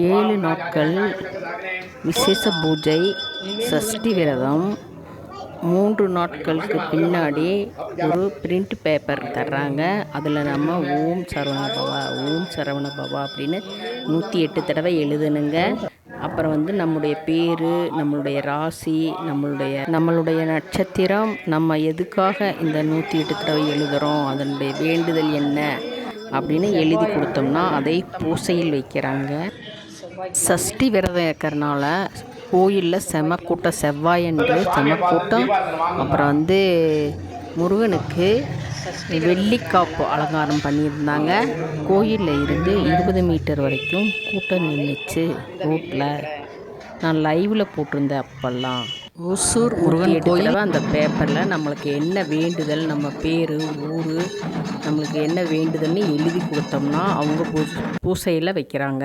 7 நாட்கள் விசேஷ பூஜை, சஷ்டி விரதம். 3 நாட்களுக்கு பின்னாடி ஒரு பிரிண்ட் பேப்பர் தர்றாங்க. அதில் நம்ம ஓம் சரவணபவா ஓம் சரவணபவா அப்படின்னு 108 தடவை எழுதணுங்க. அப்புறம் நம்முடைய பேர், நம்மளுடைய ராசி, நம்மளுடைய நட்சத்திரம், நம்ம எதுக்காக இந்த 108 தடவை எழுதுகிறோம், அதனுடைய வேண்டுதல் என்ன அப்படின்னு எழுதி கொடுத்தோம்னா அதை பூசையில் வைக்கிறாங்க. சஷ்டி விரதம் இருக்கிறனால கோயிலில் செம கூட்டம், செவ்வாயன்று செம கூட்டம். அப்புறம் முருகனுக்கு வெள்ளிக்காப்பு அலங்காரம் பண்ணியிருந்தாங்க. கோயிலில் இருந்து 20 மீட்டர் வரைக்கும் கூட்டம் நின்றுச்சு ரோட்டில். நான் லைவில் போட்டிருந்தேன். அப்போல்லாம் ஒசூர் முருகன் கோயில் அந்த பேப்பரில் நம்மளுக்கு என்ன வேண்டுதல், நம்ம பேர், ஊர், நம்மளுக்கு என்ன வேண்டுதல்னு எழுதி கொடுத்தோம்னா அவங்க பூசையில் வைக்கிறாங்க.